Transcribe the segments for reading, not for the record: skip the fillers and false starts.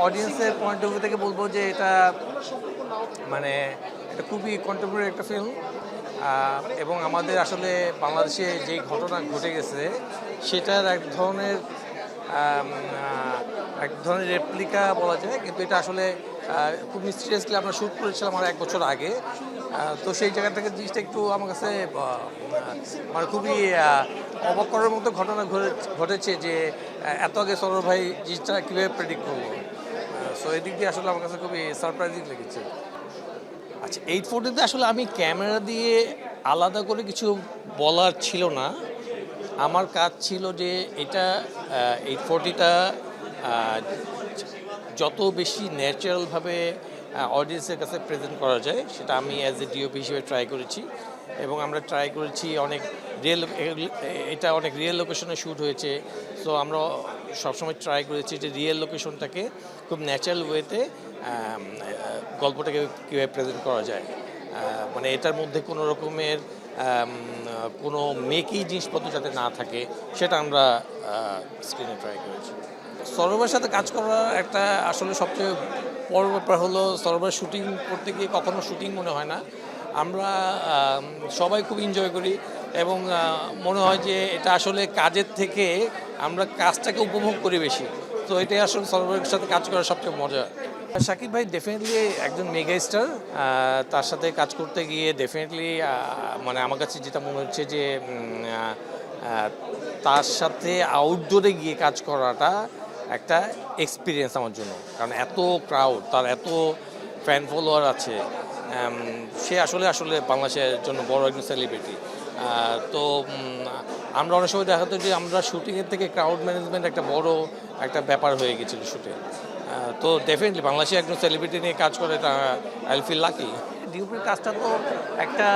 অডিয়েন্সের point of view থেকে বলবো যে এটা মানে এটা খুবই কন্টেম্পোরারি একটা ফিল্ম এবং আমাদের আসলে বাংলাদেশে যেই ঘটনা ঘটে গেছে সেটার এক ধরনের রেপ্লিকা বলা যায়, কিন্তু এটা আসলে খুব মিস্টিরিয়াসলি আমরা শ্যুট করেছিলাম আমার 1 বছর আগে। তো সেই জায়গা থেকে জিনিসটা একটু আমার কাছে মানে খুবই অবাক করার মতো ঘটনা ঘটেছে যে এত আগে সরোর ভাই জিনিসটা কীভাবে প্রেডিক্ট করবো। সো এদিক দিয়ে আসলে আমার কাছে খুবই সারপ্রাইজিং লেগেছে। আচ্ছা, 840-তে আসলে আমি ক্যামেরা দিয়ে আলাদা করে কিছু বলার ছিল না। আমার কাজ ছিল যে এটা 840টা যত বেশি ন্যাচারালভাবে অডিয়েন্সের কাছে প্রেজেন্ট করা যায় সেটা আমি অ্যাজ এ ডিওপি হিসেবে ট্রাই করেছি। এবং আমরা ট্রাই করেছি এটা অনেক রিয়েল লোকেশনে শ্যুট হয়েছে। সো আমরা সবসময় ট্রাই করেছি যে রিয়েল লোকেশনটাকে খুব ন্যাচারাল ওয়েতে গল্পটাকে কীভাবে প্রেজেন্ট করা যায়। মানে এটার মধ্যে কোনো রকমের কোনো মেকি জিনিসপত্র যাতে না থাকে সেটা আমরা স্ক্রিনে ট্রাই করেছি। সরোবরের সাথে কাজ করা একটা আসলে সবচেয়ে বড় ব্যাপার হলো সরোবর শুটিং করতে গিয়ে কখনো শুটিং মনে হয় না। আমরা সবাই খুব এনজয় করি এবং মনে হয় যে এটা আসলে কাজের থেকে আমরা কাজটাকে উপভোগ করি বেশি। তো এটাই আসলে সরোবরের সাথে কাজ করার সবচেয়ে মজা। শাকিব ভাই ডেফিনেটলি একজন মেগা স্টার। তার সাথে কাজ করতে গিয়ে ডেফিনেটলি মানে আমার কাছে যেটা মনে হচ্ছে যে তার সাথে আউটডোরে গিয়ে কাজ করাটা একটা এক্সপিরিয়েন্স আমার জন্য, কারণ এত ক্রাউড, তার এত ফ্যান ফলোয়ার আছে। সে আসলে বাংলাদেশের জন্য বড় একজন সেলিব্রিটি। তো আমরা অনেক সময় দেখাতো যে আমরা শুটিংয়ের থেকে ক্রাউড ম্যানেজমেন্ট একটা বড় একটা ব্যাপার হয়ে গেছিলো শুটে। তো ডেফিনেটলি বাংলাদেশে একজন সেলিব্রিটি নিয়ে কাজ করে এটা আই ফিল লাকি। ডিওপির কাজটা তো একটা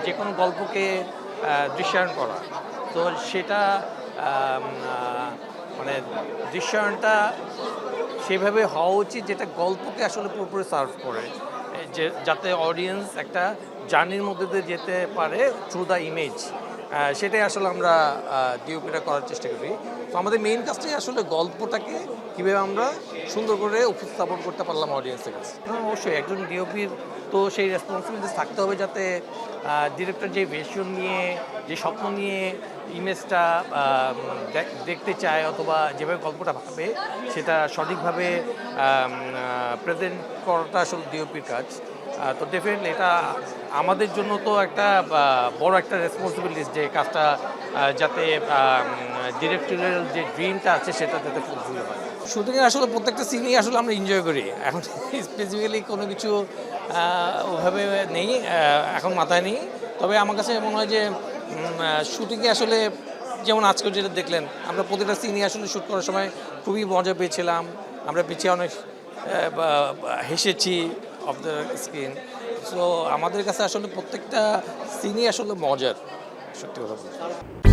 যে কোনো গল্পকে দৃশ্যায়ন করা, তো সেটা মানে দৃশ্যায়নটা সেভাবে হওয়া উচিত যেটা গল্পকে আসলে পুরোপুরি সার্ভ করে, যে যাতে অডিয়েন্স একটা জার্নির মধ্যে দিয়ে যেতে পারে থ্রু দ্য ইমেজ। সেটাই আসলে আমরা ডিওপিটা করার চেষ্টা করি। তো আমাদের মেইন কাজটাই আসলে গল্পটাকে কীভাবে আমরা সুন্দর করে উপস্থাপন করতে পারলাম অডিয়েন্সের কাছে। অবশ্যই একজন ডিওপির তো সেই রেসপন্সিবিলিটি থাকতে হবে যাতে ডিরেক্টর যে ভিশন নিয়ে, যে স্বপ্ন নিয়ে ইমেজটা দেখতে চায় অথবা যেভাবে গল্পটা ভাবে সেটা সঠিকভাবে প্রেজেন্ট করাটা আসলে ডিওপির কাজ। তো ডেফিনেটলি এটা আমাদের জন্য তো একটা বড় একটা রেসপন্সিবিলিটি যে কাজটা যাতে ডিরেক্টরের যে ড্রিমটা আছে সেটা যাতে ফুলফিল হয়। শুটিংয়ে আসলে প্রত্যেকটা সিনই আসলে আমরা এনজয় করি। এখন স্পেসিফিক্যালি কোনো কিছু ওভাবে নেই, এখন মাথায় নেই। তবে আমার কাছে মনে হয় যে শুটিংয়ে আসলে যেমন আজকে যেটা দেখলেন, আমরা প্রতিটা সিনই আসলে শ্যুট করার সময় খুবই মজা পেয়েছিলাম। আমরা পিছিয়ে অনেক হেসেছি অফ দ্য স্ক্রিন। সো আমাদের কাছে আসলে প্রত্যেকটা সিনই আসলে মজার, সত্যি কথা বলতে।